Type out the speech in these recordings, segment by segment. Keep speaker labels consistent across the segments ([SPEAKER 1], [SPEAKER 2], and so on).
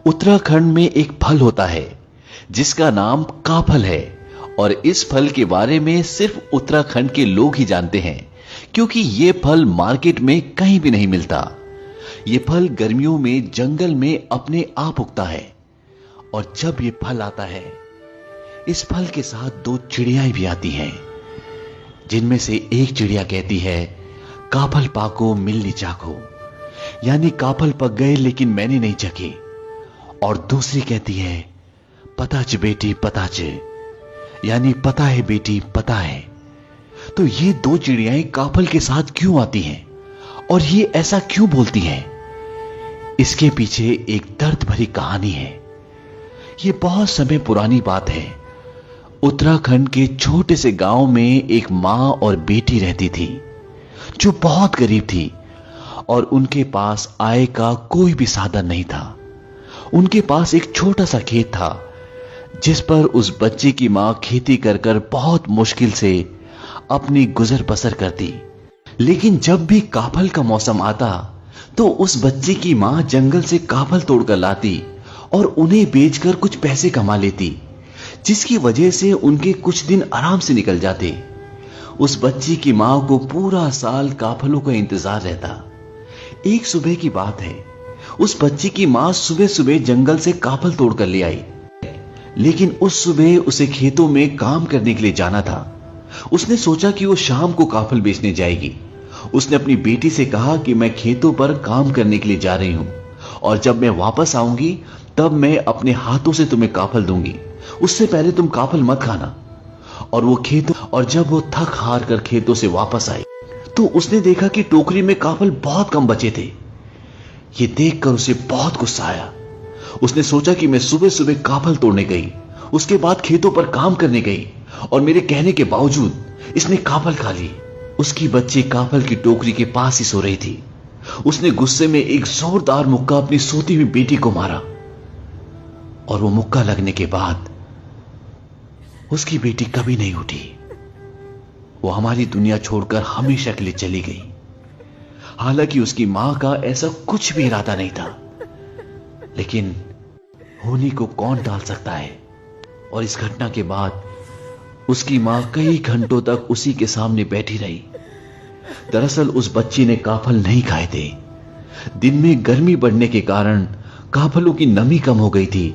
[SPEAKER 1] उत्तराखंड में एक फल होता है जिसका नाम काफल है और इस फल के बारे में सिर्फ उत्तराखंड के लोग ही जानते हैं क्योंकि ये फल मार्केट में कहीं भी नहीं मिलता। ये फल गर्मियों में जंगल में अपने आप उगता है और जब ये फल आता है इस फल के साथ दो चिड़ियाएं भी आती हैं जिनमें से एक चिड़िया कहती है काफल पाको मिलनी चाको, यानी काफल पक गए लेकिन मैंने नहीं चखे, और दूसरी कहती है पताच बेटी पताच, यानी पता है बेटी पता है। तो ये दो चिड़ियाएं काफल के साथ क्यों आती हैं और ये ऐसा क्यों बोलती हैं? इसके पीछे एक दर्द भरी कहानी है। ये बहुत समय पुरानी बात है। उत्तराखंड के छोटे से गांव में एक मां और बेटी रहती थी जो बहुत गरीब थी और उनके पास आय का कोई भी साधन नहीं था। उनके पास एक छोटा सा खेत था जिस पर उस बच्चे की मां खेती कर कर बहुत मुश्किल से अपनी गुजर बसर करती। लेकिन जब भी काफल का मौसम आता तो उस बच्चे की मां जंगल से काफल तोड़कर लाती और उन्हें बेचकर कुछ पैसे कमा लेती, जिसकी वजह से उनके कुछ दिन आराम से निकल जाते। उस बच्ची की मां को पूरा साल काफलों का इंतजार रहता। एक सुबह की बात है, उस बच्ची की मां सुबह सुबह जंगल से काफल तोड़कर ले आई, लेकिन उस सुबह उसे खेतों में काम करने के लिए जाना था। उसने सोचा कि वो शाम को काफल बेचने जाएगी। उसने अपनी बेटी से कहा कि मैं खेतों पर काम करने के लिए जा रही हूं और जब मैं वापस आऊंगी तब मैं अपने हाथों से तुम्हें काफल दूंगी, उससे पहले तुम काफल मत खाना। और जब वो थक हार कर खेतों से वापस आई तो उसने देखा कि टोकरी में काफल बहुत कम बचे थे। ये देखकर उसे बहुत गुस्सा आया। उसने सोचा कि मैं सुबह सुबह काफल तोड़ने गई, उसके बाद खेतों पर काम करने गई और मेरे कहने के बावजूद इसने काफल खा ली। उसकी बच्ची काफल की टोकरी के पास ही सो रही थी। उसने गुस्से में एक जोरदार मुक्का अपनी सोती हुई बेटी को मारा और वो मुक्का लगने के बाद उसकी बेटी कभी नहीं उठी। वो हमारी दुनिया छोड़कर हमेशा के लिए चली गई। हालांकि उसकी मां का ऐसा कुछ भी इरादा नहीं था, लेकिन होने को कौन टाल सकता है। और इस घटना के बाद उसकी मां कई घंटों तक उसी के सामने बैठी रही। दरअसल उस बच्ची ने काफल नहीं खाए थे। दिन में गर्मी बढ़ने के कारण काफलों की नमी कम हो गई थी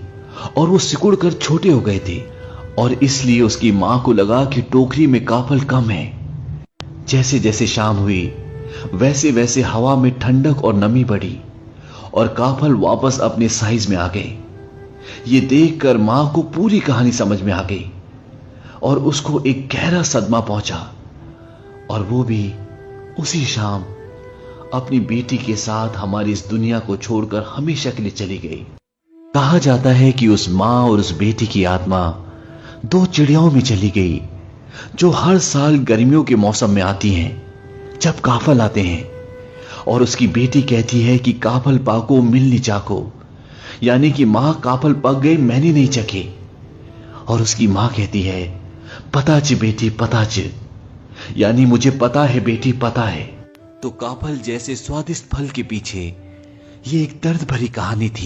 [SPEAKER 1] और वो सिकुड़कर छोटे हो गए थे और इसलिए उसकी मां को लगा कि टोकरी में काफल कम है। जैसे जैसे शाम हुई वैसे वैसे हवा में ठंडक और नमी बढ़ी और काफल वापस अपने साइज में आ गए। ये देखकर मां को पूरी कहानी समझ में आ गई और उसको एक गहरा सदमा पहुंचा और वो भी उसी शाम अपनी बेटी के साथ हमारी इस दुनिया को छोड़कर हमेशा के लिए चली गई। कहा जाता है कि उस मां और उस बेटी की आत्मा दो चिड़ियाओं में चली गई जो हर साल गर्मियों के मौसम में आती हैं जब काफल आते हैं। और उसकी बेटी कहती है कि काफल पाको मिलनी चाको, यानी कि मां काफल पक गए मैंने नहीं चखे। और उसकी मां कहती है पताच बेटी पताच, यानी मुझे पता है बेटी पता है। तो काफल जैसे स्वादिष्ट फल के पीछे ये एक दर्द भरी कहानी थी।